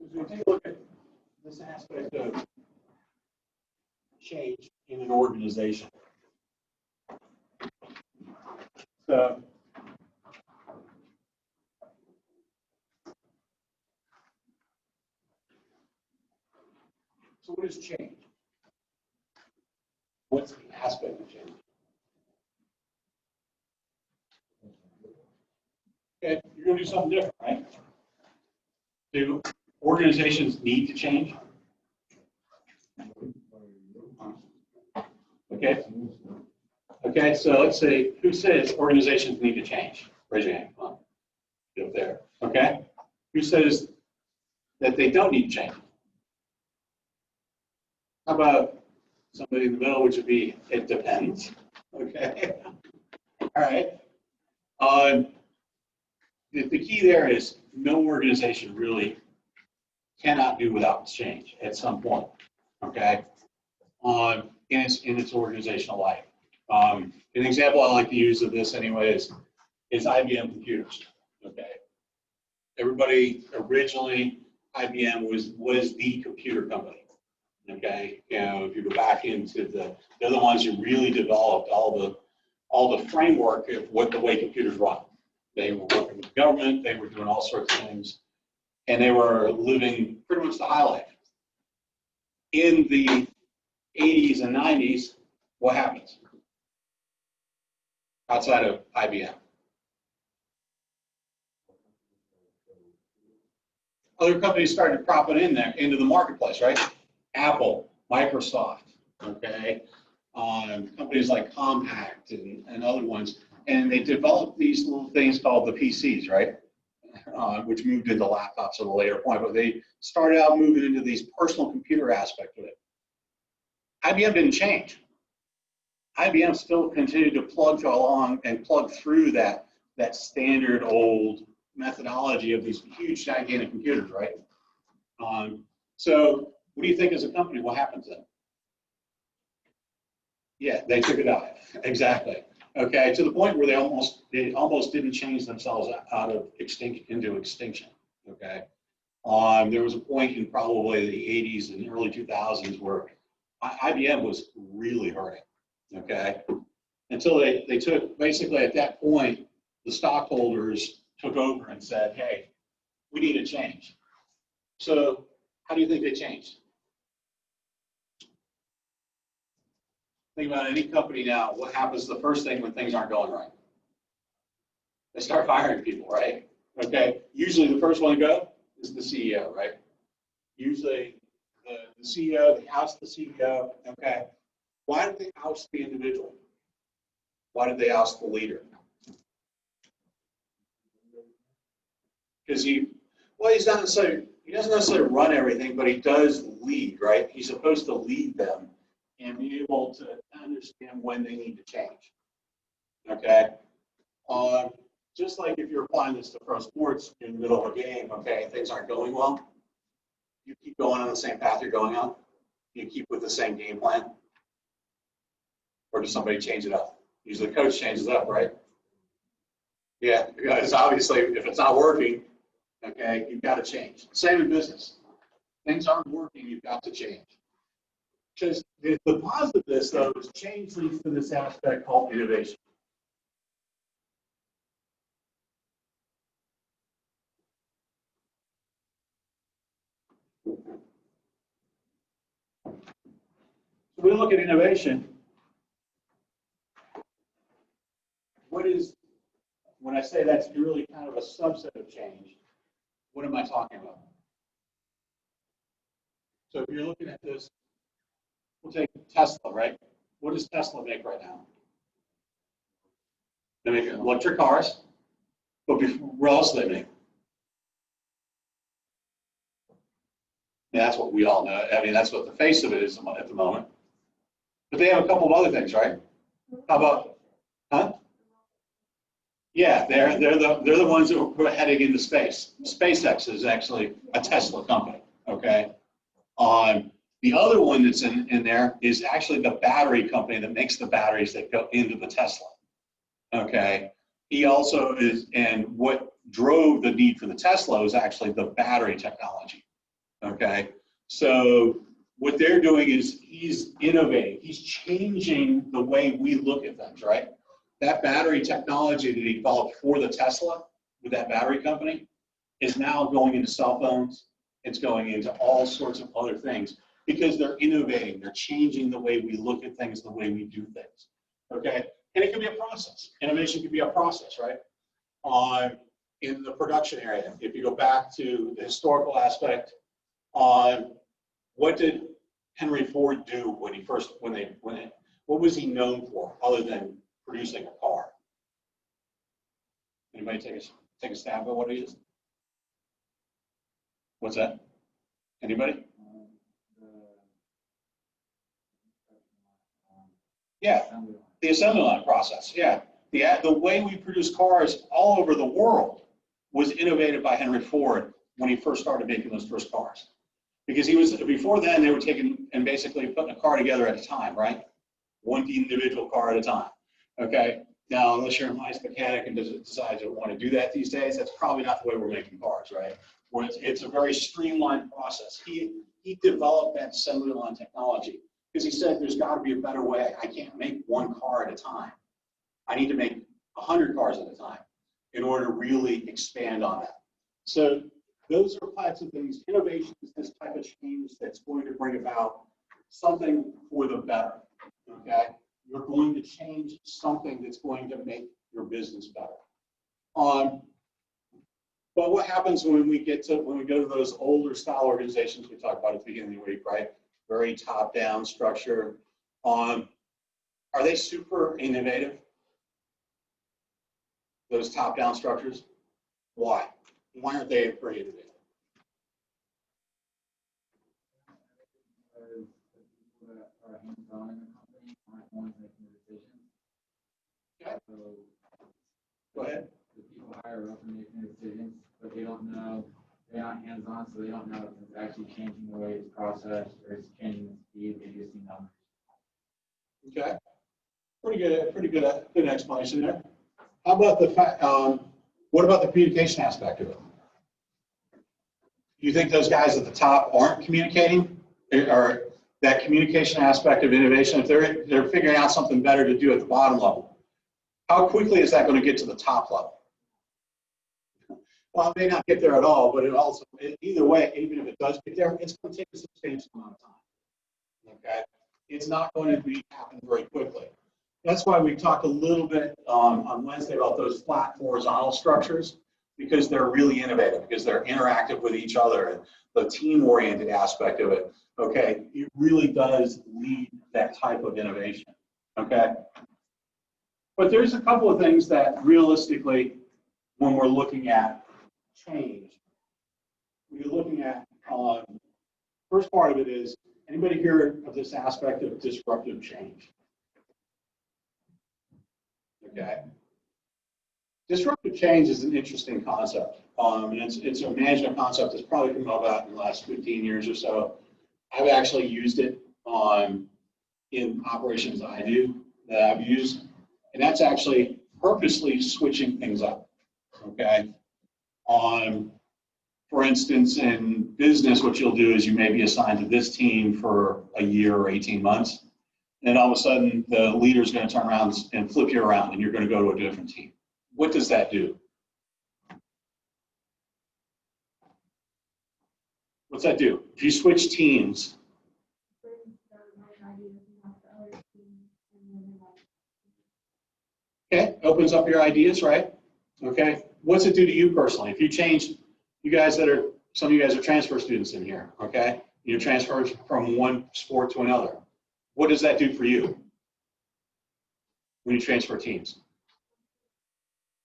As we take a look at this aspect of change in an organization. So what is change? What's the aspect of change? Okay, you're going to do something different, right? Do organizations need to change? Okay. Okay, so let's see, who says organizations need to change? Raise your hand. Come on. Get up there. Okay. Who says that they don't need to change? How about somebody in the middle, which would be, it depends. Okay. All right. The key there is no organization really cannot do without change at some point. Okay. In its organizational life. An example I like to use of this anyway is IBM computers. Okay. Everybody originally, IBM was the computer company. Okay, you know, if you go back into they're the ones who really developed all the framework of what the way computers run. They were working with the government, they were doing all sorts of things, and they were living pretty much the high life. In the 80s and 90s, what happens outside of IBM? Other companies started cropping in there into the marketplace, right? Apple, Microsoft, okay, companies like Compaq and other ones, and they developed these little things called the PCs, right? Which moved into laptops at a later point, but they started out moving into these personal computer aspect of it. IBM didn't change. IBM still continued to plug along and plug through that standard old methodology of these huge gigantic computers, right? So what do you think as a company, what happens then? Yeah, they took a dive, exactly. Okay, to the point where they almost didn't change themselves out of extinction into extinction. Okay, there was a point in probably the 80s and early 2000s where IBM was really hurting. Okay, until they took basically at that point the stockholders took over and said, hey, we need a change. So how do you think they changed? Think about any company now. What happens the first thing when things aren't going right? They start firing people, right? Okay. Usually the first one to go is the CEO, right? Usually the CEO, they oust the CEO. Okay. Why did they oust the individual? Why did they oust the leader? Because he doesn't necessarily run everything, but he does lead, right? He's supposed to lead them and be able to understand when they need to change. Okay? Just like if you're applying this to pro sports in the middle of a game, okay, things aren't going well, you keep going on the same path you're going on, you keep with the same game plan, or does somebody change it up? Usually the coach changes it up, right? Yeah, because obviously if it's not working, okay, you've got to change. Same in business. Things aren't working, you've got to change. Because the positive of this, though, is change leads to this aspect called innovation. So we look at innovation. When I say that's really kind of a subset of change, what am I talking about? So if you're looking at this, we'll take Tesla, right? What does Tesla make right now? They make electric cars, but what else do they make? Yeah, that's what we all know. I mean, that's what the face of it is at the moment. But they have a couple of other things, right? How about, huh? Yeah, they're the ones who are heading into space. SpaceX is actually a Tesla company. Okay. The other one that's in there is actually the battery company that makes the batteries that go into the Tesla. Okay. He also is, and what drove the need for the Tesla was actually the battery technology. Okay, so what they're doing is he's innovating. He's changing the way we look at things, right? That battery technology that he developed for the Tesla with that battery company is now going into cell phones. It's going into all sorts of other things because they're innovating. They're changing the way we look at things, the way we do things. Okay, and it can be a process. Innovation can be a process, right? In the production area, if you go back to the historical aspect, what did Henry Ford do when he first, what was he known for other than producing a car? Anybody take a stab at what he is? What's that? Anybody? Yeah, the assembly line process. Yeah, the way we produce cars all over the world was innovated by Henry Ford when he first started making those first cars. Because before then, they were taking and basically putting a car together at a time, right? One individual car at a time, okay? Now, unless you're a nice mechanic and decides to want to do that these days, that's probably not the way we're making cars, right? Where it's a very streamlined process. He developed that assembly line technology because he said there's got to be a better way. I can't make one car at a time. I need to make 100 cars at a time in order to really expand on that. So those are types of things. Innovation is this type of change that's going to bring about something for the better, okay? You're going to change something that's going to make your business better. But what happens when we go to those older style organizations we talked about at the beginning of the week, right? Very top-down structure. Are they super innovative? Those top-down structures? Why? Why aren't they very innovative? Because the people that are hands-on in the company aren't ones making the decisions. Okay. So Go ahead. the people higher up are making the decisions, but they don't know, they're not hands-on, so they don't know if it's actually changing the way it's processed or it's changing the speed. They just see numbers. Okay. Pretty good explanation there. How about the fact? What about the communication aspect of it? You think those guys at the top aren't communicating, or that communication aspect of innovation? If they're figuring out something better to do at the bottom level, how quickly is that going to get to the top level? Well, it may not get there at all, but either way, even if it does get there, it's going to take a substantial amount of time. Okay, it's not going to happen very quickly. That's why we talked a little bit on Wednesday about those flat horizontal structures, because they're really innovative, because they're interactive with each other, and the team-oriented aspect of it, okay, it really does lead that type of innovation, okay? But there's a couple of things that realistically, when we're looking at change, we're looking at, first part of it is, anybody hear of this aspect of disruptive change? Okay. Disruptive change is an interesting concept. And it's a management concept that's probably come about in the last 15 years or so. I've actually used it in operations that I've used. And that's actually purposely switching things up. Okay. For instance, in business, what you'll do is you may be assigned to this team for a year or 18 months. And all of a sudden, the leader's going to turn around and flip you around, and you're going to go to a different team. What does that do? What's that do? If you switch teams, okay, opens up your ideas, right? Okay, what's it do to you personally? If you change, some of you guys are transfer students in here, okay? You're transferred from one sport to another. What does that do for you when you transfer teams?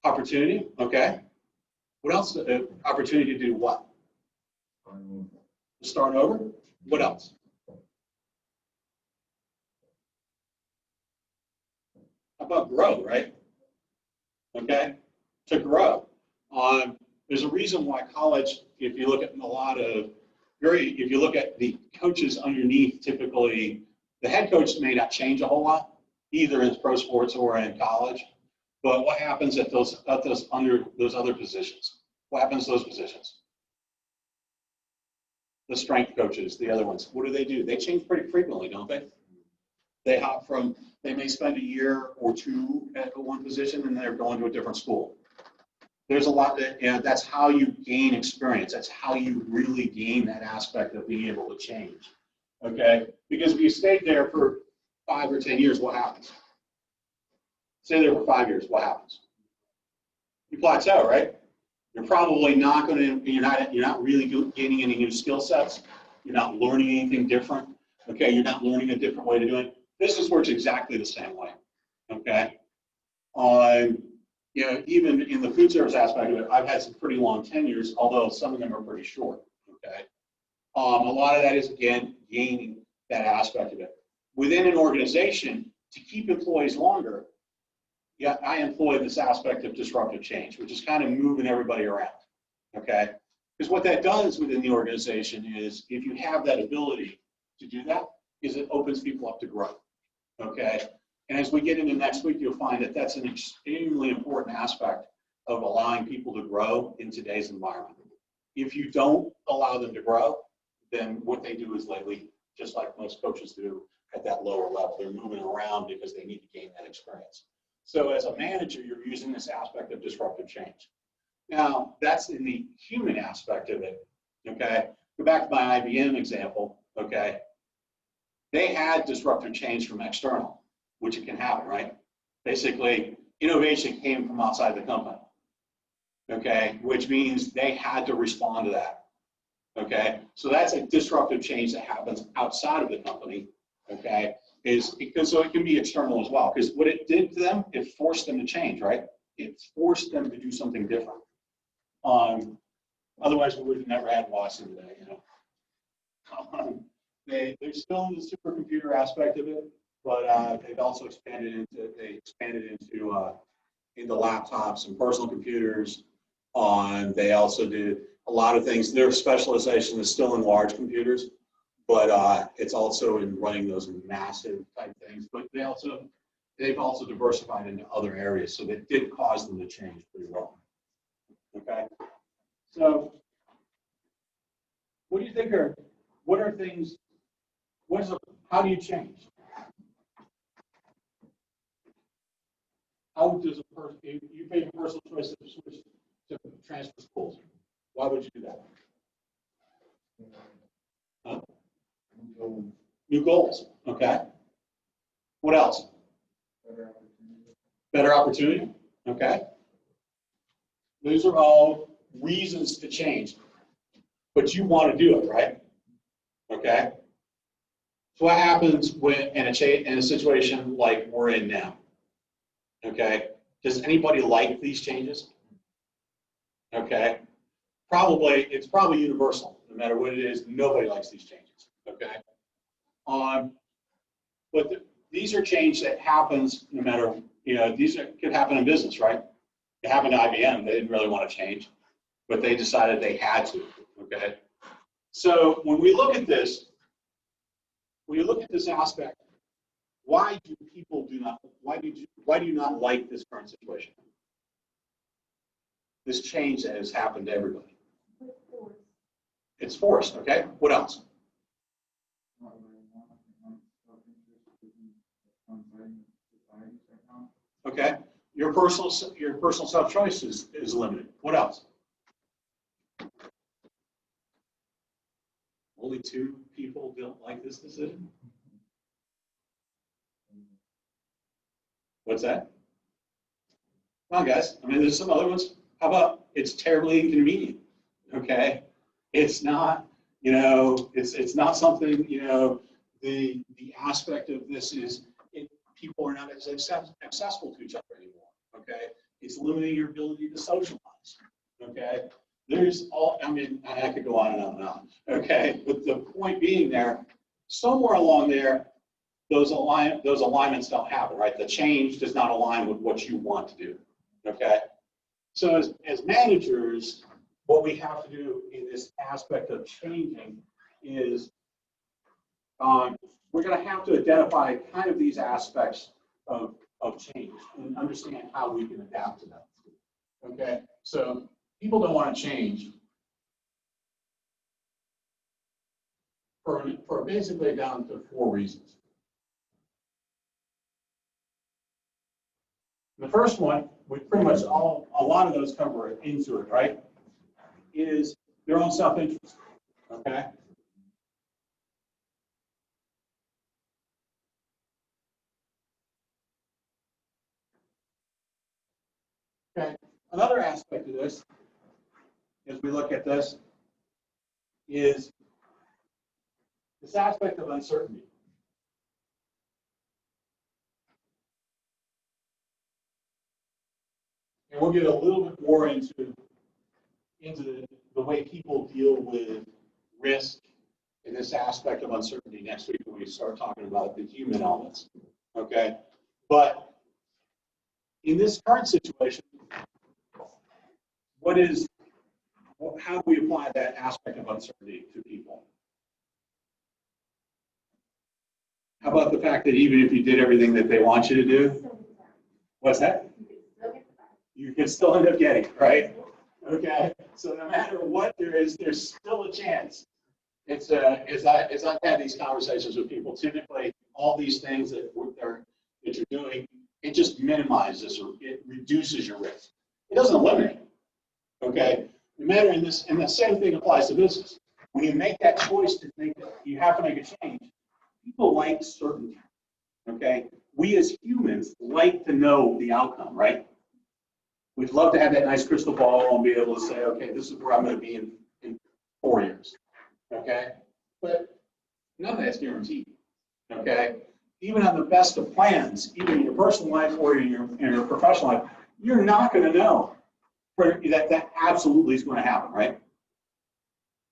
Opportunity, okay. What else? Opportunity to do what? Start over. What else? How about grow, right? Okay, to grow. There's a reason why college, if you look at if you look at the coaches underneath, typically, the head coach may not change a whole lot, either in pro sports or in college. But what happens at those other positions? What happens to those positions? The strength coaches, the other ones, what do? They change pretty frequently, don't they? They hop from, they may spend a year or two at one position and they're going to a different school. There's a lot that, that's how you gain experience. That's how you really gain that aspect of being able to change. Okay? Because if you stayed there for 5 or 10 years, what happens? Stay there for 5 years, what happens? You plateau, right? You're probably not going to, you're not really gaining any new skill sets. You're not learning anything different. Okay? You're not learning a different way to do it. Business works exactly the same way. Okay? Even in the food service aspect of it, I've had some pretty long tenures, although some of them are pretty short. Okay? A lot of that is, again, gaining that aspect of it. Within an organization, to keep employees longer, I employ this aspect of disruptive change, which is kind of moving everybody around, okay? Because what that does within the organization is, if you have that ability to do that, is it opens people up to growth, okay? And as we get into next week, you'll find that that's an extremely important aspect of allowing people to grow in today's environment. If you don't allow them to grow, then what they do is they leave, just like most coaches do at that lower level. They're moving around because they need to gain that experience. So as a manager, you're using this aspect of disruptive change. Now, that's in the human aspect of it, okay? Go back to my IBM example, okay? They had disruptive change from external, which it can happen, right? Basically, innovation came from outside the company, okay? Which means they had to respond to that, okay? So that's a disruptive change that happens outside of the company, okay? So it can be external as well, because what it did to them, it forced them to change, right? It forced them to do something different. Otherwise, we would have never had Watson today, you know. They're still in the supercomputer aspect of it, but they've also expanded into laptops and personal computers. They also do a lot of things. Their specialization is still in large computers, but it's also in running those massive type things. But they've also diversified into other areas, so that did cause them to change pretty well. Okay, so what do you think how do you change? How does a person, if you made a personal choice to switch to transfer schools, why would you do that? Huh? New goals, okay. What else? Better opportunity, okay. Those are all reasons to change, but you want to do it, right? Okay. So what happens when in a situation like we're in now? Okay. Does anybody like these changes? Okay. It's probably universal. No matter what it is, nobody likes these changes. Okay. But these are change that happens no matter, could happen in business, right? It happened to IBM. They didn't really want to change, but they decided they had to. Okay. So when we look at this aspect, why do you not like this current situation? This change that has happened to everybody. It's forced, okay? What else? Okay. Your personal self-choice is limited. What else? Only 2 people don't like this decision? What's that? Come on, guys. I mean, there's some other ones. How about it's terribly inconvenient? Okay. It's not, it's not something, the aspect of this is people are not as accessible to each other anymore. Okay. It's limiting your ability to socialize. Okay. I could go on and on and on. Okay. But the point being there, somewhere along there, those alignments don't happen, right? The change does not align with what you want to do. Okay. So as managers, what we have to do in this aspect of changing is we're going to have to identify kind of these aspects of change and understand how we can adapt to them. Okay, so people don't want to change for basically down to 4 reasons. The first one, we pretty much a lot of those cover into it, right? Is their own self-interest, okay? Okay, another aspect of this, as we look at this, is this aspect of uncertainty. And we'll get a little bit more into the way people deal with risk in this aspect of uncertainty next week when we start talking about the human elements, okay? But in this current situation, how do we apply that aspect of uncertainty to people? How about the fact that even if you did everything that they want you to do, what's that? You can still end up getting it, right? Okay, so no matter what there is, there's still a chance. As I've had these conversations with people, typically all these things that you're doing, it just minimizes or it reduces your risk. It doesn't eliminate. Okay, no matter in this, and the same thing applies to business. When you make that choice to think that you have to make a change, people like certainty. Okay, we as humans like to know the outcome, right? We'd love to have that nice crystal ball and be able to say, okay, this is where I'm going to be in 4 years. Okay, but none of that's guaranteed. Okay, even on the best of plans, even in your personal life or in your professional life, you're not going to know that absolutely is going to happen, right?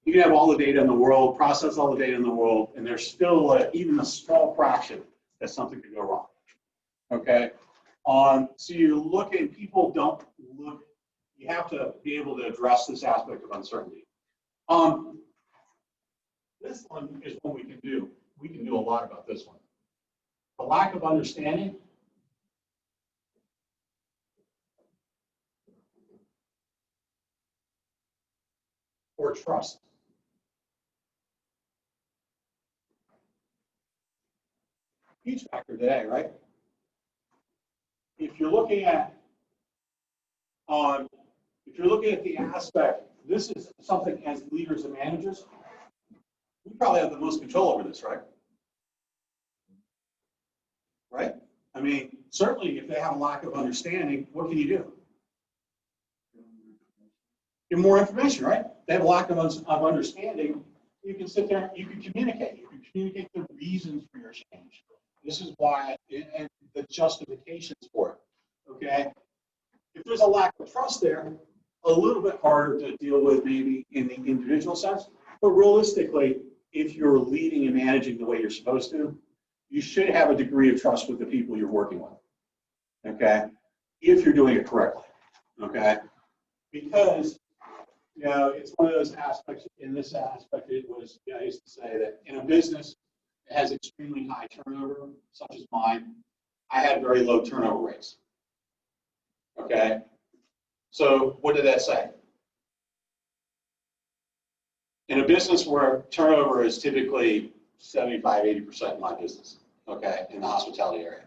You can have all the data in the world, process all the data in the world, and there's still even a small fraction that something could go wrong. Okay, so you look at people don't look. You have to be able to address this aspect of uncertainty. This one is what we can do. We can do a lot about this one. The lack of understanding or trust. Huge factor today, right? If you're looking at the aspect, this is something as leaders and managers, we probably have the most control over this, right? Right? I mean, certainly if they have a lack of understanding, what can you do? Give more information, right? They have a lack of understanding. You can sit there, you can communicate. You can communicate the reasons for your change. This is why, and the justifications for it, okay? If there's a lack of trust there, a little bit harder to deal with maybe in the individual sense, but realistically, if you're leading and managing the way you're supposed to, you should have a degree of trust with the people you're working with, okay? If you're doing it correctly, okay? Because, you know, it's one of those aspects, in this aspect, it was, you know, I used to say that in a business that has extremely high turnover, such as mine, I had very low turnover rates, okay? So what did that say? In a business where turnover is typically 75, 80% in my business, okay, in the hospitality area,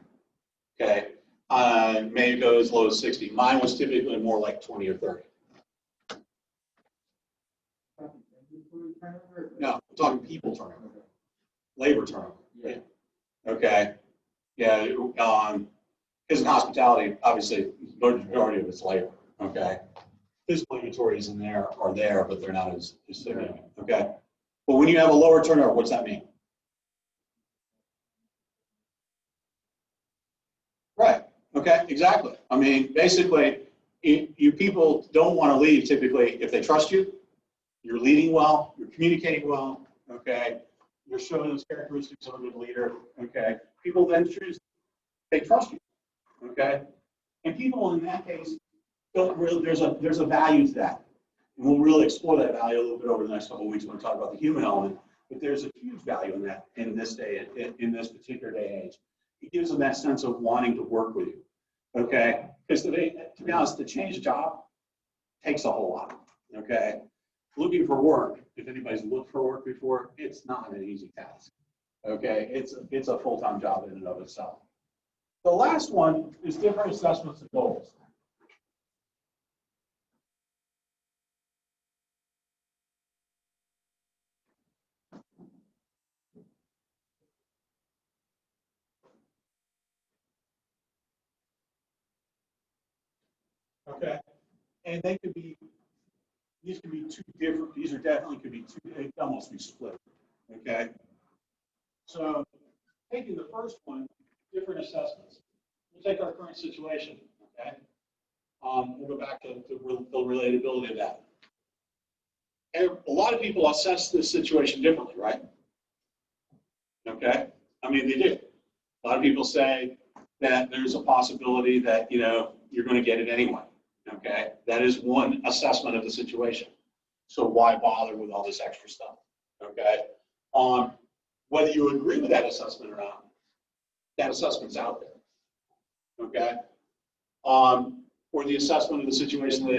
okay, maybe go as low as 60. Mine was typically more like 20 or 30. No, I'm talking people turnover, labor turnover. Yeah. Okay. Yeah. Because in hospitality, obviously, the majority of it's labor. Okay. Physical inventories in there are there, but they're not as significant. Okay. But when you have a lower turnover, what's that mean? Right. Okay. Exactly. I mean, basically, you people don't want to leave typically if they trust you. You're leading well, you're communicating well, okay? You're showing those characteristics of a good leader, okay? People then choose, they trust you, okay? And people in that case don't really, there's a value to that. And we'll really explore that value a little bit over the next couple of weeks when we talk about the human element, but there's a huge value in that in this day, in this particular day and age. It gives them that sense of wanting to work with you, okay? Because to be honest, to change a job takes a whole lot, okay? looking for work, if anybody's looked for work before, it's not an easy task. Okay, it's a full-time job in and of itself. The last one is different assessments and goals. Okay, and they could be, these could be two different, these are definitely could be two, they could almost be split. Okay, so taking the first one, different assessments. We'll take our current situation. Okay, we'll go back to the relatability of that. And a lot of people assess this situation differently, right? Okay, I mean they do. A lot of people say that there's a possibility that you're going to get it anyway. Okay, that is one assessment of the situation. So why bother with all this extra stuff? Okay, whether you agree with that assessment or not, that assessment's out there. Okay, or the assessment of the situation that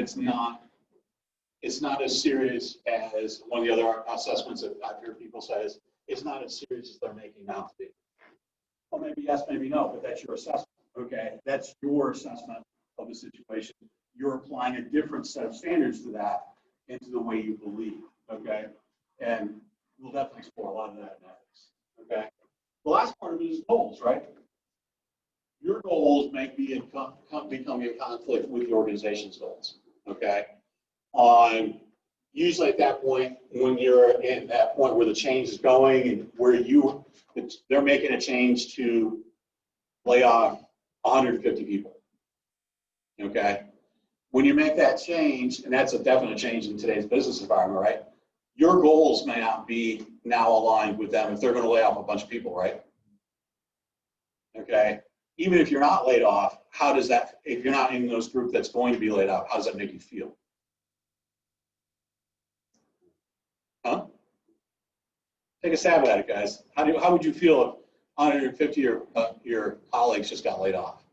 it's not as serious as one of the other assessments that I've heard people say is it's not as serious as they're making out to be. Well, maybe yes, maybe no, but that's your assessment. Okay, that's your assessment of the situation. You're applying a different set of standards to that into the way you believe. Okay, and we'll definitely explore a lot of that in ethics. Okay, the last part of it is goals, right? Your goals may be becoming in conflict with the organization's goals. Okay, usually at that point, when you're at that point where the change is going and where they're making a change to lay off 150 people. Okay, when you make that change, and that's a definite change in today's business environment, right? Your goals may not be now aligned with them if they're going to lay off a bunch of people, right? Okay, even if you're not laid off, how does that, if you're not in those group that's going to be laid off, how does that make you feel? Huh? Take a stab at it, guys. How would you feel if 150 of your colleagues just got laid off?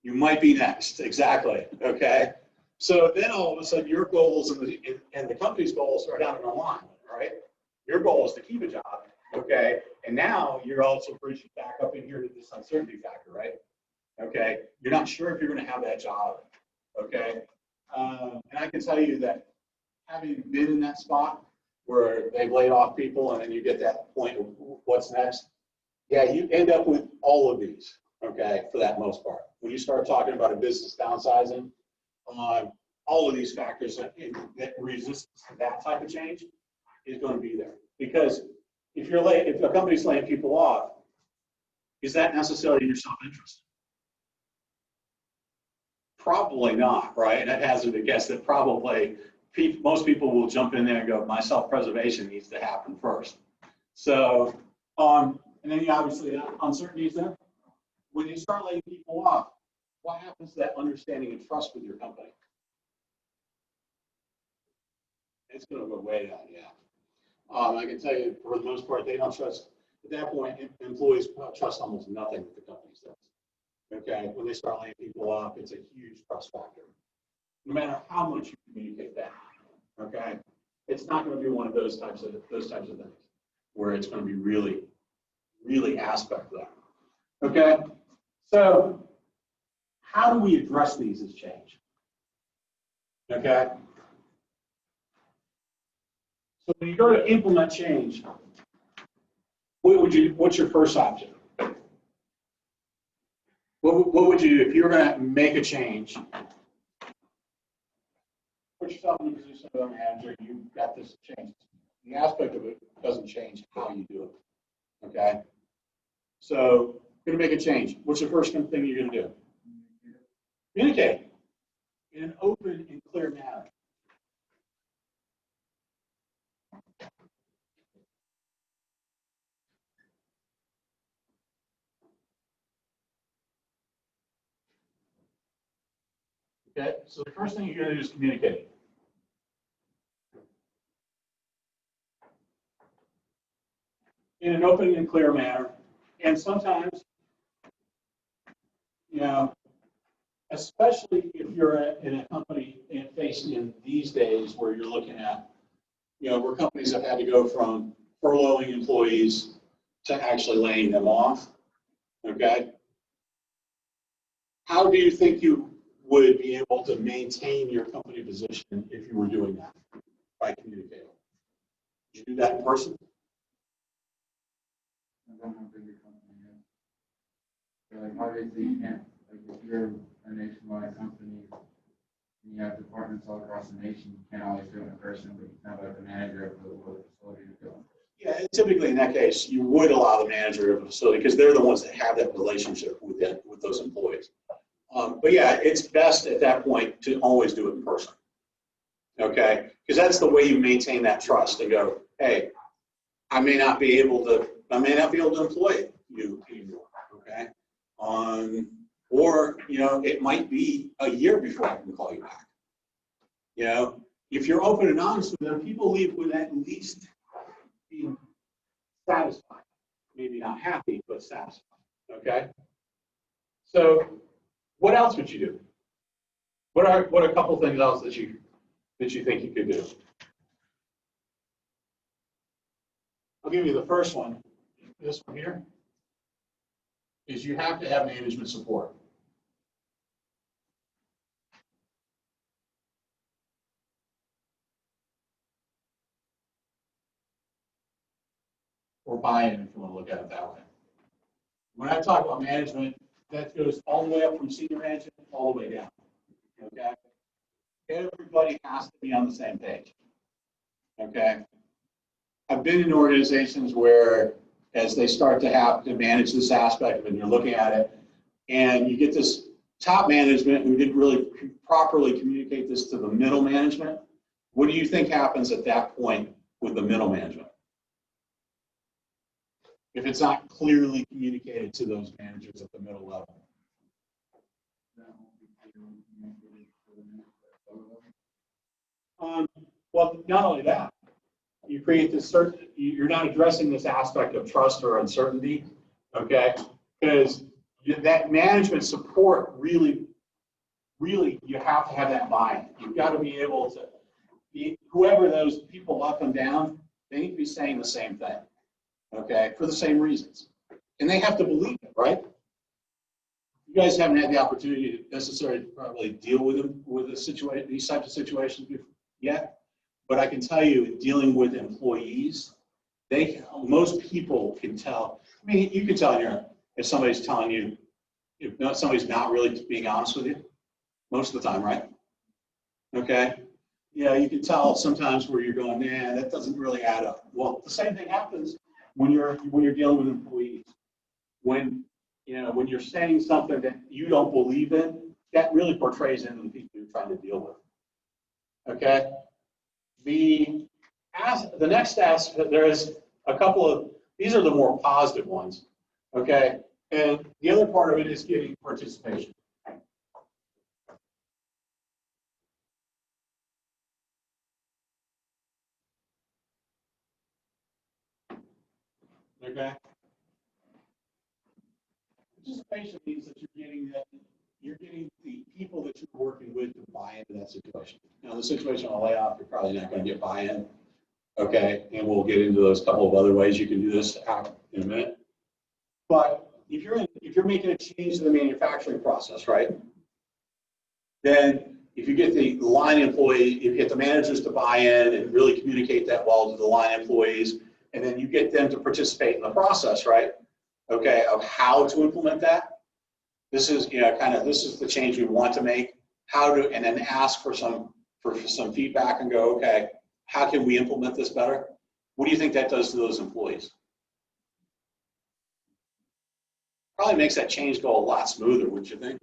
You might be next, exactly. Okay. So then all of a sudden, your goals and the company's goals are down in alignment, right? Your goal is to keep a job, okay? And now you're also bridging back up in here to this uncertainty factor, right? Okay. You're not sure if you're going to have that job, okay? And I can tell you that having been in that spot where they've laid off people and then you get that point of what's next, yeah, you end up with all of these, okay, for that most part. When you start talking about a business downsizing, all of these factors that resist that type of change is going to be there. Because if a company's laying people off, is that necessarily in your self-interest? Probably not, right? And I'd hazard a guess that probably most people will jump in there and go, my self-preservation needs to happen first. So, and then you obviously uncertainties there. When you start laying people off, what happens to that understanding and trust with your company? It's going to go way down, yeah. I can tell you, for the most part, they don't trust. At that point, employees trust almost nothing that the company does. Okay, when they start laying people off, it's a huge trust factor. No matter how much you communicate that, okay, it's not going to be one of those types of things where it's going to be really, really aspect there. Okay, so how do we address these as change? Okay, so when you go to implement change, what's your first option? What would you do if you were going to make a change? Put yourself in a position of a manager, you've got this change. The aspect of it doesn't change how you do it. Okay? So you're going to make a change. What's the first thing you're going to do? Communicate in an open and clear manner. Okay, so the first thing you're going to do is communicate. In an open and clear manner. And sometimes, especially if you're in a company and faced in these days where you're looking at, where companies have had to go from furloughing employees to actually laying them off, okay? How do you think you would be able to maintain your company position if you were doing that by communicating? Did you do that in person? I don't have a bigger company yet. So like obviously you can't, like if you're a nationwide company and you have departments all across the nation, you can't always do it in person, but you can have like the manager of the facility to do it. Yeah, typically in that case, you would allow the manager of the facility because they're the ones that have that relationship with those employees. But yeah, it's best at that point to always do it in person. Okay, because that's the way you maintain that trust and go, hey, I may not be able to employ you anymore. Okay, or it might be a year before I can call you back. If you're open and honest with them, people leave with at least being satisfied. Maybe not happy, but satisfied. Okay. So, what else would you do? What are a couple things else that you think you could do? I'll give you the first one. This one here is you have to have management support. Or buy-in, if you want to look at it that way. When I talk about management, that goes all the way up from senior management all the way down. Okay? Everybody has to be on the same page. Okay? I've been in organizations where, as they start to have to manage this aspect, and you're looking at it, and you get this top management who didn't really properly communicate this to the middle management. What do you think happens at that point with the middle management? If it's not clearly communicated to those managers at the middle level. Well, not only that, you create this you're not addressing this aspect of trust or uncertainty, okay? Because that management support really, you have to have that buy-in. You've got to be able to, whoever those people up and down, they need to be saying the same thing. Okay, for the same reasons. And they have to believe it, right? You guys haven't had the opportunity to necessarily probably deal with them, with these types of situations yet. But I can tell you, dealing with employees, most people can tell. I mean, you can tell here if somebody's telling you, somebody's not really being honest with you, most of the time, right? Okay. Yeah, you can tell sometimes where you're going, man, that doesn't really add up. Well, the same thing happens when you're dealing with employees. When you're saying something that you don't believe in, that really portrays into the people you're trying to deal with. Okay. The next aspect, there is a couple of, these are the more positive ones. Okay. And the other part of it is getting participation. Okay. Participation means that you're getting the people that you're working with to buy into that situation. Now, the situation on a layoff, you're probably not going to get buy-in. Okay, and we'll get into those couple of other ways you can do this in a minute. But if you're making a change to the manufacturing process, right? Then if you get the line employee, if you get the managers to buy in and really communicate that well to the line employees, and then you get them to participate in the process, right? Okay, of how to implement that. This is, this is the change we want to make. And then ask for some feedback and go, okay, how can we implement this better? What do you think that does to those employees? Probably makes that change go a lot smoother, wouldn't you think?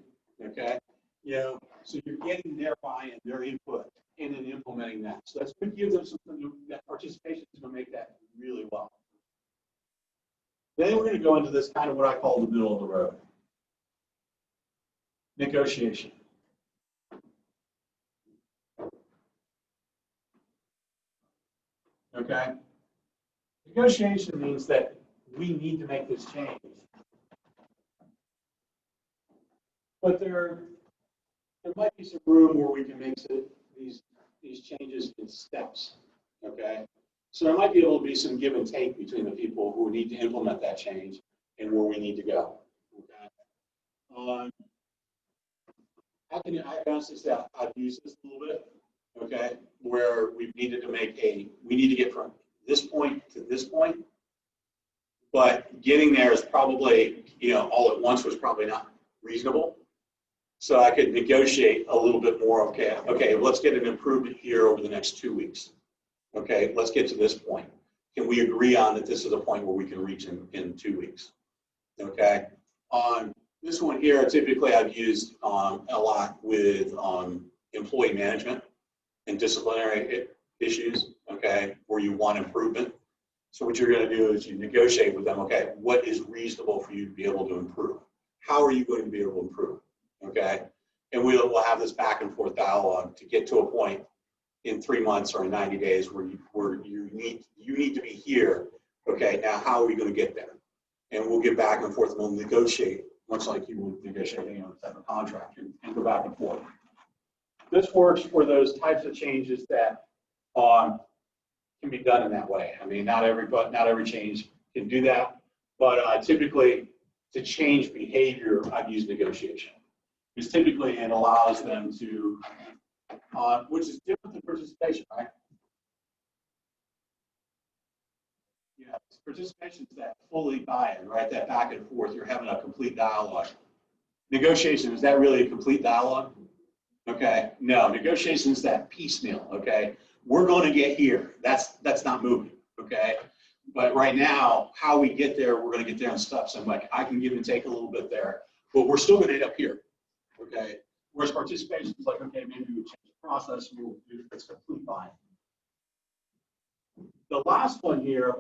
Okay, so you're getting their buy-in, their input, and then implementing that. So that's going to give them something. That participation is going to make that really well. Then we're going to go into this kind of what I call the middle of the road. Negotiation. Okay? Negotiation means that we need to make this change. But there might be some room where we can make these changes in steps, okay? So there might be able to be some give and take between the people who need to implement that change and where we need to go, okay? I can honestly say I've used this a little bit, okay, where we need to get from this point to this point, but getting there is probably, all at once was probably not reasonable. So I could negotiate a little bit more, okay, let's get an improvement here over the next 2 weeks. Okay, let's get to this point. Can we agree on that this is a point where we can reach in 2 weeks? Okay, on this one here, typically I've used a lot with employee management and disciplinary issues, okay, where you want improvement. So what you're going to do is you negotiate with them, okay, what is reasonable for you to be able to improve? How are you going to be able to improve? Okay, and we'll have this back and forth dialogue to get to a point in 3 months or in 90 days where you need to be here. Okay, now how are we going to get there? And we'll get back and forth and we'll negotiate, much like you would negotiate any other type of contract, and go back and forth. This works for those types of changes that can be done in that way. I mean, not every change can do that, but typically to change behavior, I've used negotiation. Because typically it allows them to, which is different than participation, right? Yeah, participation is that fully buy-in, right? That back and forth, you're having a complete dialogue. Negotiation, is that really a complete dialogue? Okay, no, negotiation is that piecemeal, okay? We're going to get here. That's not moving, okay? But right now, how we get there, we're going to get there in steps. And like, I can give and take a little bit there, but we're still going to end up here. Okay. Whereas participation is like, okay, maybe we change the process, we'll do it's complete buy-in. The last one here.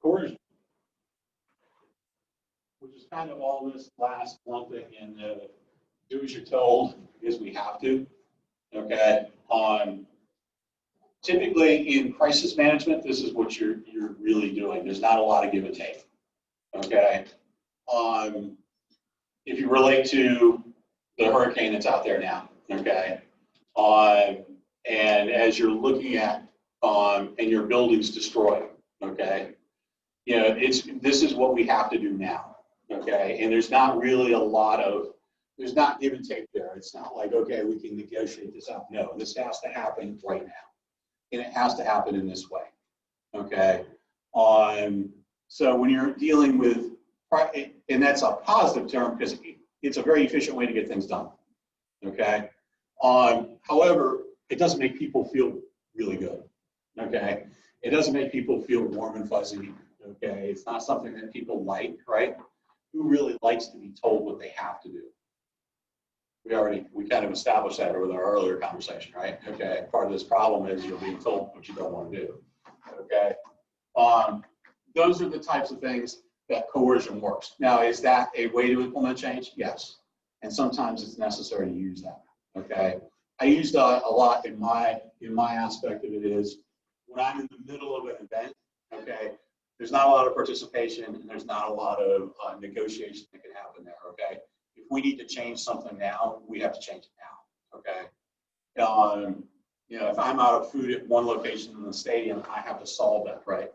Coercion, which is kind of all this last lumping in do as you're told because we have to. Okay. Typically in crisis management, this is what you're really doing. There's not a lot of give and take. Okay. If you relate to the hurricane that's out there now, okay, and as you're looking at and your building's destroyed, okay, this is what we have to do now, okay, and there's not really there's not give and take there. It's not like, okay, we can negotiate this out. No, this has to happen right now. And it has to happen in this way, okay? So when you're dealing with, and that's a positive term because it's a very efficient way to get things done, okay? However, it doesn't make people feel really good, okay? It doesn't make people feel warm and fuzzy, okay? It's not something that people like, right? Who really likes to be told what they have to do? We kind of established that over our earlier conversation, right? Okay, part of this problem is you're being told what you don't want to do, okay? Those are the types of things that coercion works. Now, is that a way to implement change? Yes, and sometimes it's necessary to use that, okay? I used a lot in my aspect of it is when I'm in the middle of an event, okay, there's not a lot of participation and there's not a lot of negotiation that can happen there, okay? If we need to change something now, we have to change it now, okay? If I'm out of food at one location in the stadium, I have to solve that, right?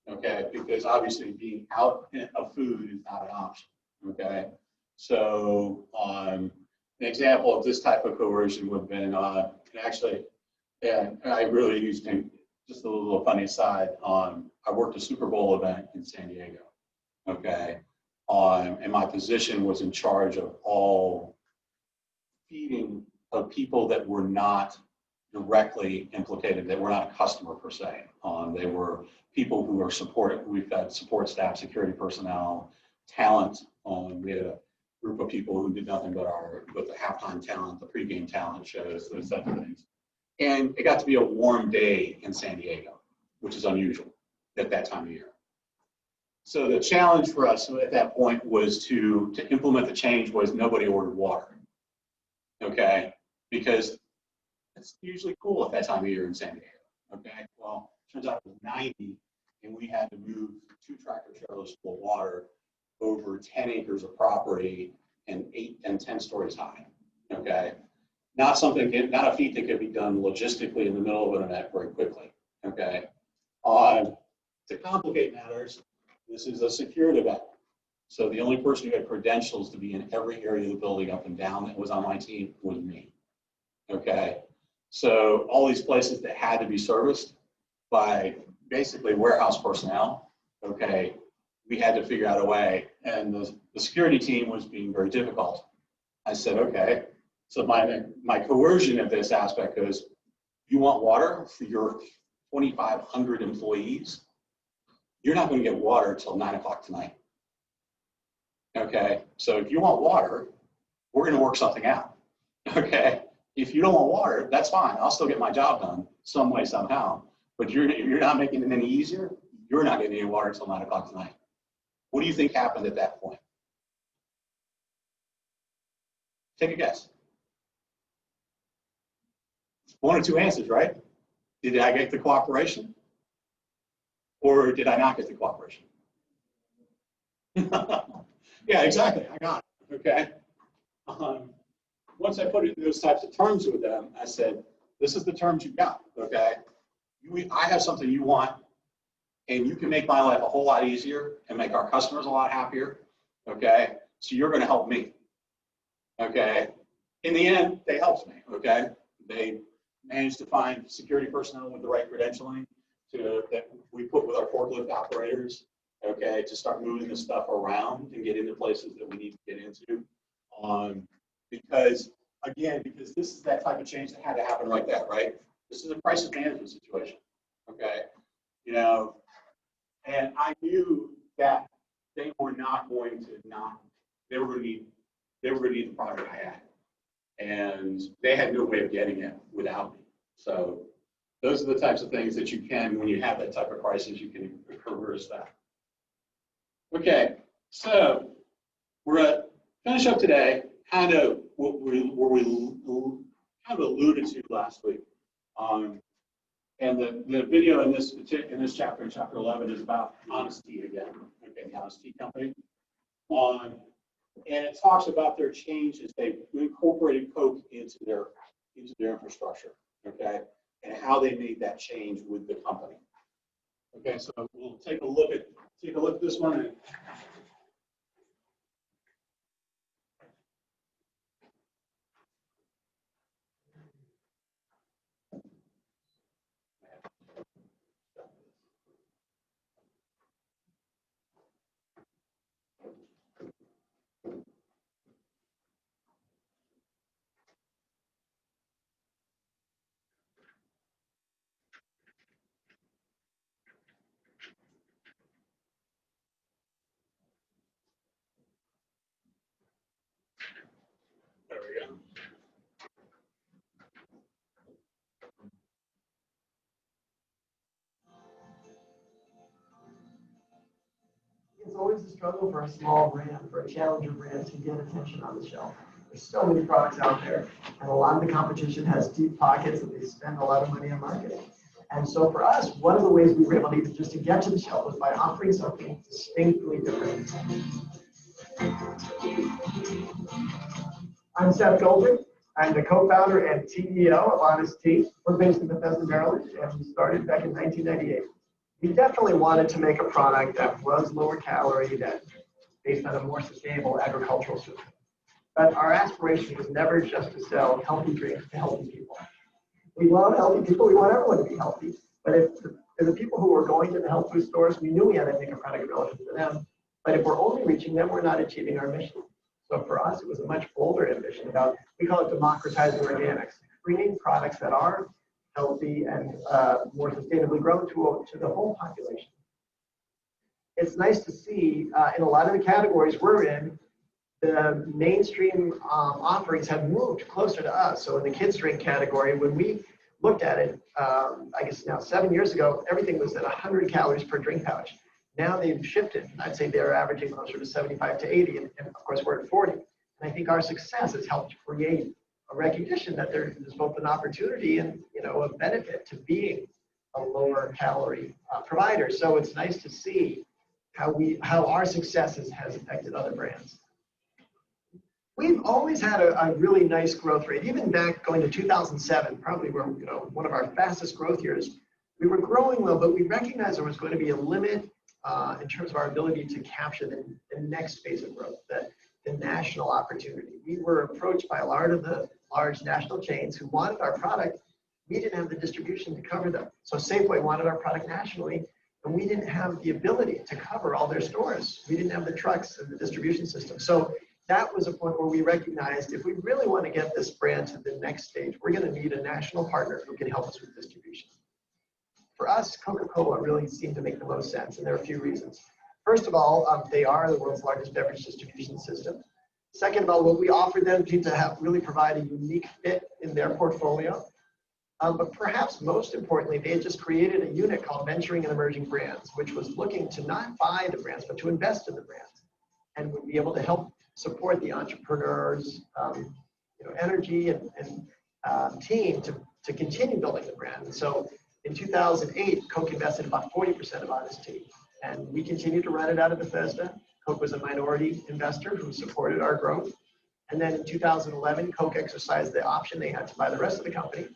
Okay, because obviously being out of food is not an option, okay? So an example of this type of coercion would have been, and I really used just a little funny aside, I worked a Super Bowl event in San Diego, okay? And my position was in charge of all feeding of people that were not directly implicated, that were not a customer per se. They were people who are we've got support staff, security personnel, talent. We had a group of people who did nothing but the halftime talent, the pregame talent shows, those type of things. And it got to be a warm day in San Diego, which is unusual at that time of year. So the challenge for us at that point was to implement the change was nobody ordered water, okay? Because it's usually cool at that time of year in San Diego, Okay, well, turns out it was 90, and we had to move 2 tractor trailers full of water over 10 acres of property and 8 and 10 stories high. Okay, not not a feat that could be done logistically in the middle of an event very quickly. Okay, to complicate matters, this is a secured event. So the only person who had credentials to be in every area of the building up and down that was on my team was me. Okay, so all these places that had to be serviced by basically warehouse personnel, okay, we had to figure out a way, and the security team was being very difficult. I said, okay, so my coercion of this aspect is, you want water for your 2,500 employees? You're not going to get water until 9 o'clock tonight. Okay, so if you want water, we're going to work something out. Okay, if you don't want water, that's fine. I'll still get my job done some way, somehow. But you're not making it any easier. You're not getting any water until 9 o'clock tonight. What do you think happened at that point? Take a guess. One or two answers, right? Did I get the cooperation? Or did I not get the cooperation? Yeah, exactly. I got it. Okay. Once I put it in those types of terms with them, I said, this is the terms you got. Okay. I have something you want, and you can make my life a whole lot easier and make our customers a lot happier. Okay. So you're going to help me. Okay. In the end, they helped me. Okay. They managed to find security personnel with the right credentialing that we put with our forklift operators. Okay, to start moving the stuff around and get into places that we need to get into. Because this is that type of change that had to happen like that, right? This is a crisis management situation. Okay, and I knew that they were not going to they were going to need the product I had, and they had no way of getting it without me. So those are the types of things that you can, when you have that type of crisis, you can reverse that. Okay, so we're going to finish up today, kind of what we kind of alluded to last week. And the video in this chapter, in chapter 11, is about Honesty again. Okay, the Honesty Company. And it talks about their change as they incorporated Coke into their infrastructure. Okay, and how they made that change with the company. Okay, so we'll take a look at this one. There we go. It's always a struggle for a small brand, for a challenger brand to get attention on the shelf. There's so many products out there, and a lot of the competition has deep pockets and they spend a lot of money on marketing. And so for us, one of the ways we were able to just to get to the shelf was by offering something distinctly different. I'm Seth Goldman. I'm the co-founder and CEO of Honest Tea. We're based in Bethesda, Maryland, and we started back in 1998. We definitely wanted to make a product that was lower calorie, that based on a more sustainable agricultural system. But our aspiration was never just to sell healthy drinks to healthy people. We love healthy people. We want everyone to be healthy. But if the people who were going to the health food stores, we knew we had to make a product relevant to them. But if we're only reaching them, we're not achieving our mission. So for us, it was a much bolder ambition about, we call it democratizing organics, bringing products that are healthy and more sustainably grown to the whole population. It's nice to see in a lot of the categories we're in, the mainstream offerings have moved closer to us. So in the kids drink category, when we looked at it, I guess now 7 years ago, everything was at 100 calories per drink pouch. Now they've shifted. I'd say they're averaging closer to 75 to 80, and of course we're at 40. And I think our success has helped create a recognition that there's both an opportunity and a benefit to being a lower calorie provider. So it's nice to see how our successes has affected other brands. We've always had a really nice growth rate, even back going to 2007, probably were one of our fastest growth years. We were growing well, but we recognized there was going to be a limit in terms of our ability to capture the next phase of growth, the national opportunity. We were approached by a lot of the large national chains who wanted our product. We didn't have the distribution to cover them. So Safeway wanted our product nationally, and we didn't have the ability to cover all their stores. We didn't have the trucks and the distribution system. So that was a point where we recognized if we really want to get this brand to the next stage, we're going to need a national partner who can help us with distribution. For us, Coca-Cola really seemed to make the most sense, and there are a few reasons. First of all, they are the world's largest beverage distribution system. Second of all, what we offer them to have really provide a unique fit in their portfolio. But perhaps most importantly, they had just created a unit called Venturing and Emerging Brands, which was looking to not buy the brands, but to invest in the brands, and would be able to help support the entrepreneurs, energy and team to continue building the brand. And so in 2008, Coke invested about 40% of Honest Tea, and we continued to run it out of Bethesda. Coke was a minority investor who supported our growth. And then in 2011, Coke exercised the option they had to buy the rest of the company.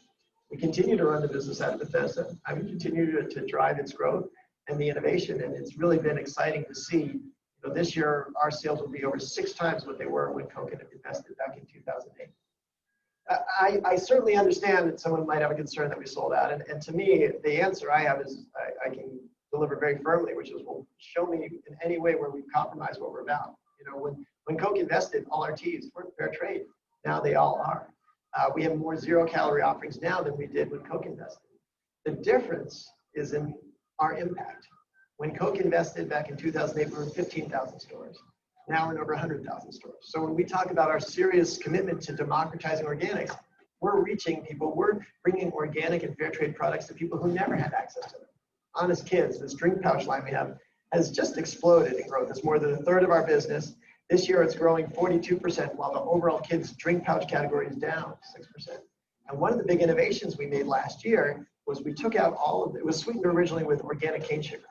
We continue to run the business out of Bethesda. I mean, continue to drive its growth and the innovation, and it's really been exciting to see. This year, our sales will be over 6 times what they were when Coke had invested back in 2008. I certainly understand that someone might have a concern that we sold out, and to me, the answer I have is I can deliver very firmly, which is, well, show me in any way where we've compromised what we're about. When Coke invested, all our teas were fair trade. Now they all are. We have more zero-calorie offerings now than we did when Coke invested. The difference is in our impact. When Coke invested back in 2008, we were in 15,000 stores. Now we're in over 100,000 stores. So when we talk about our serious commitment to democratizing organics, we're reaching people. We're bringing organic and fair trade products to people who never had access to them. Honest Kids, this drink pouch line we have, has just exploded in growth. It's more than a third of our business. This year, it's growing 42%, while the overall kids drink pouch category is down 6%. And one of the big innovations we made last year was we took out it was sweetened originally with organic cane sugar.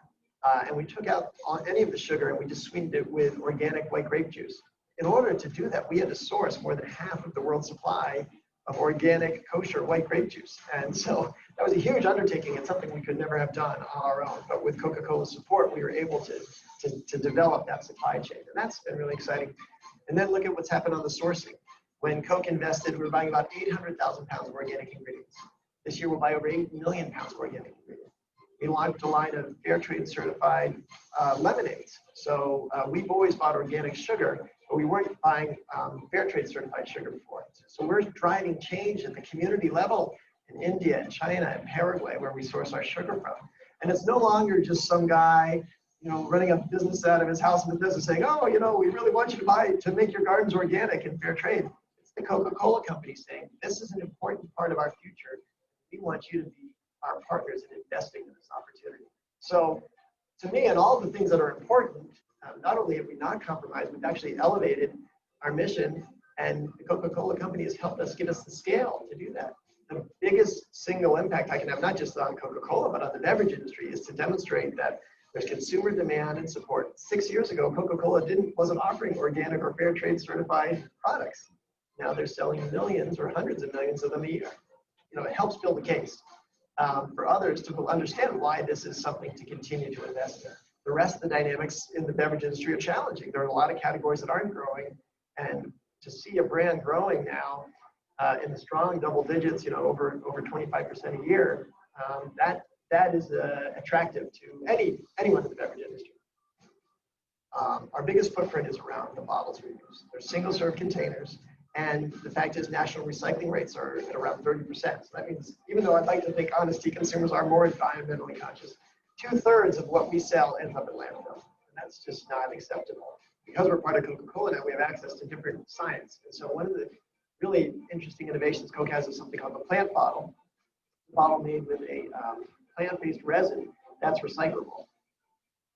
And we took out any of the sugar and we just sweetened it with organic white grape juice. In order to do that, we had to source more than half of the world's supply of organic kosher white grape juice. And so that was a huge undertaking and something we could never have done on our own. But with Coca-Cola's support, we were able to develop that supply chain. And that's been really exciting. And then look at what's happened on the sourcing. When Coke invested, we were buying about 800,000 pounds of organic ingredients. This year, we'll buy over 8 million pounds of organic ingredients. We launched a line of fair trade certified lemonades. So we've always bought organic sugar, but we weren't buying fair trade certified sugar before. So we're driving change at the community level in India and China and Paraguay, where we source our sugar from. And it's no longer just some guy, running a business out of his house in the business saying, oh, we really want you to make your gardens organic and fair trade. It's the Coca-Cola company saying, this is an important part of our future. We want you to be our partners in investing in this opportunity. So to me, and all the things that are important, not only have we not compromised, we've actually elevated our mission, and the Coca-Cola company has helped us give us the scale to do that. The biggest single impact I can have, not just on Coca-Cola, but on the beverage industry, is to demonstrate that there's consumer demand and support. 6 years ago, Coca-Cola wasn't offering organic or fair trade certified products. Now they're selling millions or hundreds of millions of them a year. It helps build the case for others to understand why this is something to continue to invest in. The rest of the dynamics in the beverage industry are challenging. There are a lot of categories that aren't growing, and to see a brand growing now in the strong double digits, over 25% a year, that is attractive to anyone in the beverage industry. Our biggest footprint is around the bottles we use. They're single-serve containers, and the fact is national recycling rates are at around 30%. So that means, even though I'd like to think Honest Tea consumers are more environmentally conscious, 2/3 of what we sell ends up in landfill. And that's just not acceptable. Because we're part of Coca-Cola now, we have access to different science. And so one of the really interesting innovations Coke has is something called the plant bottle. A bottle made with a plant-based resin that's recyclable.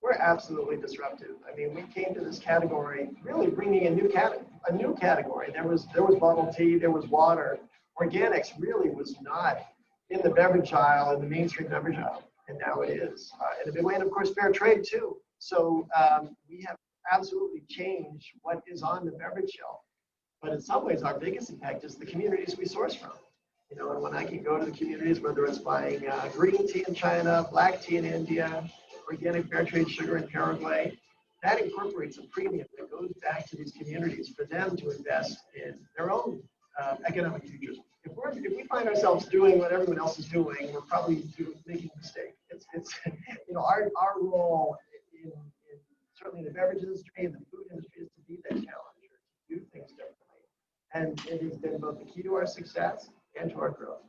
We're absolutely disruptive. I mean, we came to this category really bringing a new category. There was bottled tea, there was water. Organics really was not, in the beverage aisle, in the mainstream beverage aisle, and now it is in a big way. And of course, fair trade too. So we have absolutely changed what is on the beverage shelf. But in some ways, our biggest impact is the communities we source from. You know, and when I can go to the communities, whether it's buying green tea in China, black tea in India, organic fair trade sugar in Paraguay, that incorporates a premium that goes back to these communities for them to invest in their own economic futures. If we find ourselves doing what everyone else is doing, we're probably making a mistake. It's you know, our role in certainly in the beverage industry and the food industry is to be that challenger, to do things differently. And it has been both the key to our success and to our growth.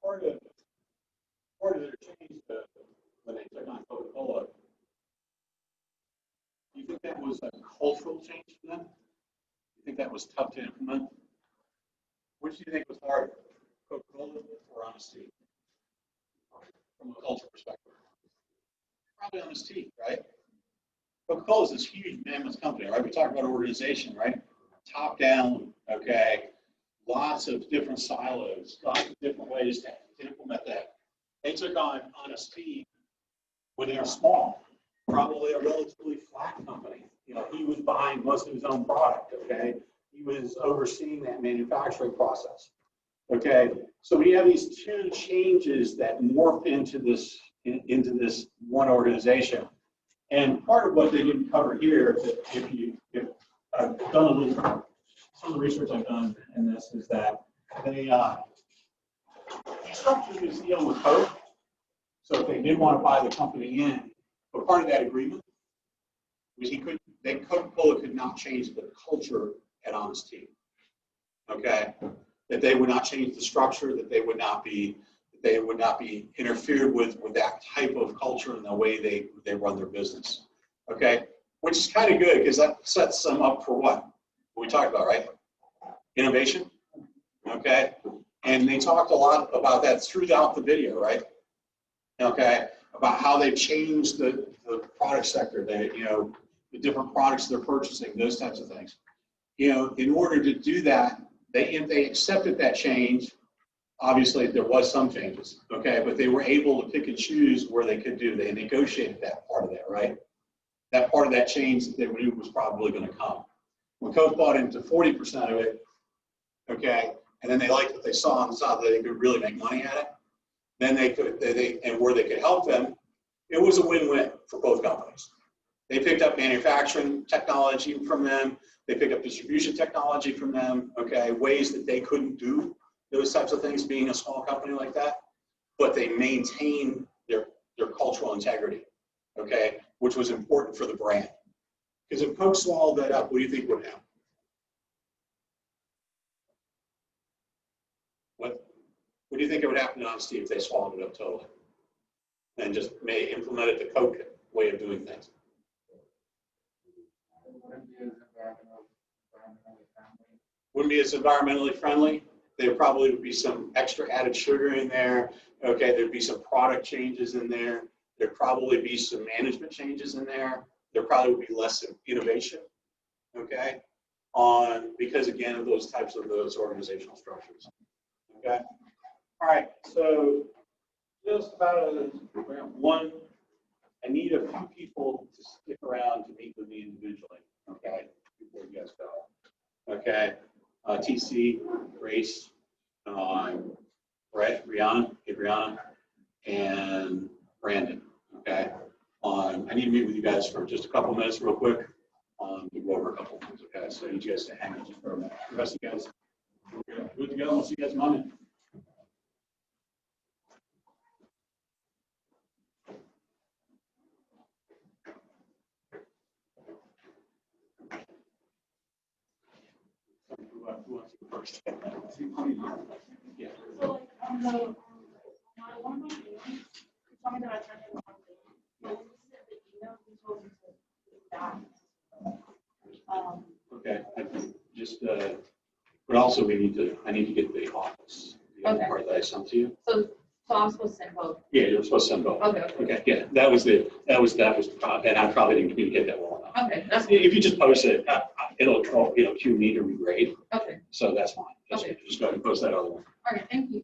Part of their change when they took on Coca-Cola, do you think that was a cultural change for them? Do you think that was tough to implement? Which do you think was harder, Coca-Cola or honesty? From a cultural perspective, probably honesty, right? Coca-Cola is this huge mammoth company, right? We talk about organization, right? Top down, okay? Lots of different silos, lots of different ways to implement that. They took on honesty when they were small, probably a relatively flat company. You know, he was buying most of his own product, okay? He was overseeing that manufacturing process, okay? So we have these two changes that morph into this one organization. And part of what they didn't cover here, if I've done a little, some of the research I've done in this is that they structured this deal with Coke. So if they did want to buy the company in, but part of that agreement was Coca-Cola could not change the culture at Honest Tea. Okay, that they would not change the structure, that they would not be interfered with that type of culture and the way they run their business. Okay, which is kind of good because that sets them up for what we talked about, right? Innovation. Okay, and they talked a lot about that throughout the video, right? Okay, about how they've changed the product sector, the different products they're purchasing, those types of things. You know, in order to do that, if they accepted that change, obviously there was some changes, okay, but they were able to pick and choose where they could do. They negotiated that part of that, right? That part of that change that they knew was probably going to come. When Coke bought into 40% of it, okay, and then they liked what they saw and saw that they could really make money at it, then and where they could help them, it was a win-win for both companies. They picked up manufacturing technology from them. They picked up distribution technology from them, okay, ways that they couldn't do those types of things being a small company like that, but they maintained their cultural integrity, okay, which was important for the brand. Because if Coke swallowed that up, what do you think would happen? What do you think it would happen to Honesty if they swallowed it up totally and just implemented the Coke way of doing things? Wouldn't be as environmentally friendly. There probably would be some extra added sugar in there. Okay, there'd be some product changes in there. There'd probably be some management changes in there. There probably would be less innovation. Okay, because again of those organizational structures. Okay. All right, so just about one, I need a few people to stick around to meet with me individually, okay, before you guys go. Okay, TC, Grace, Brianna, and Brandon, okay. I need to meet with you guys for just a couple minutes real quick to go over a couple things, okay. So I need you guys to hang on just for a minute. The rest of you guys, we're good to go. We'll see you guys Monday. Who wants to go first? Yeah. So, like, one of my emails, tell me that I turned in one thing. But when you said the email, you told me to Okay, but also I need to get the office, the other part that I sent to you. So I'm supposed to send both? Yeah, you're supposed to send both. Okay. Yeah, that was, and I probably didn't communicate that well enough. Okay, that's If you just post it, it'll cue me to regrade, Okay, so that's fine. Okay. Just go ahead and post that other one. all right, thank you.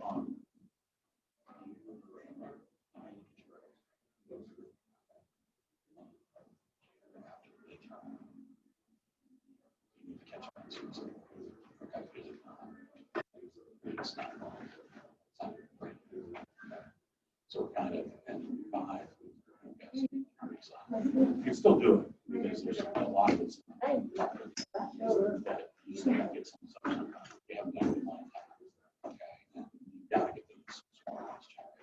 Um, So we're kind of behind. You can still do it because there's a lot of this. You still have to get some stuff. You haven't done it in a long time. Okay. And you gotta get these smaller ones checked.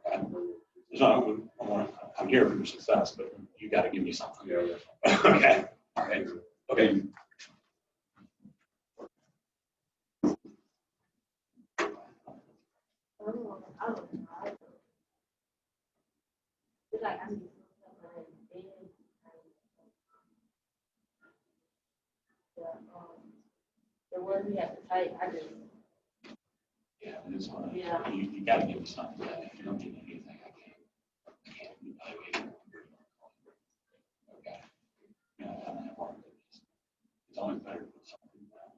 Okay. So I'm here for your success, but you gotta give me something. Okay. All right. Okay. The one we have to type, I just, Yeah, it's one. Yeah. You gotta give me something. If you don't give me anything, I can't evaluate it. Okay. Yeah, I don't have one. It's always better to put something down.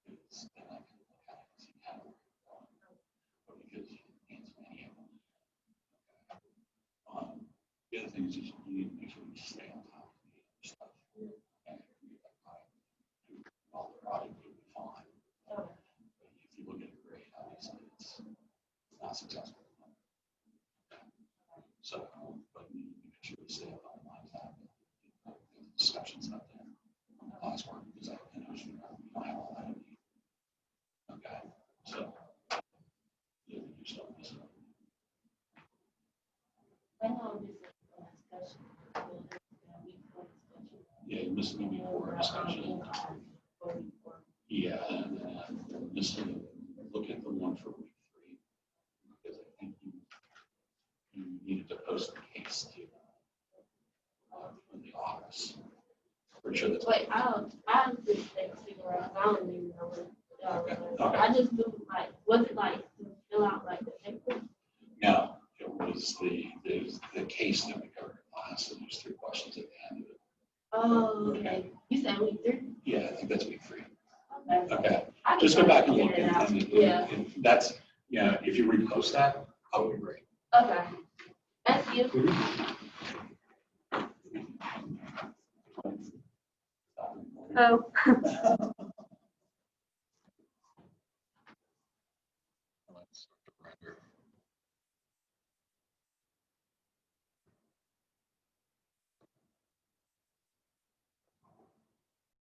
It's then I can look at it and see how we're going. But because you can answer any of them. The other thing is just you need to make sure you stay on top of the stuff. And all the project will be fine. But if you look at the grade, obviously it's not successful. So, but you need to make sure you stay up on lines that discussions out there on the last one because I know you don't have all that. Okay, so you still miss it. I know this is a discussion. Yeah, you missed maybe 4 discussion. Yeah, and then missing, look at the one for week 3 because I think you needed to post the case to in the office. Pretty sure that's. Wait, I just figure out, I don't even know what. Okay. I just do like, was it like to fill out like the paper? No, it was the case that we covered in class, and there's 3 questions at the end of it. Oh, okay. You said week 3? Yeah, I think that's week 3. Okay. Okay, I just go back and look figure it out. and Yeah, that's, if you repost that, that would be great. okay. Thank you. Oh.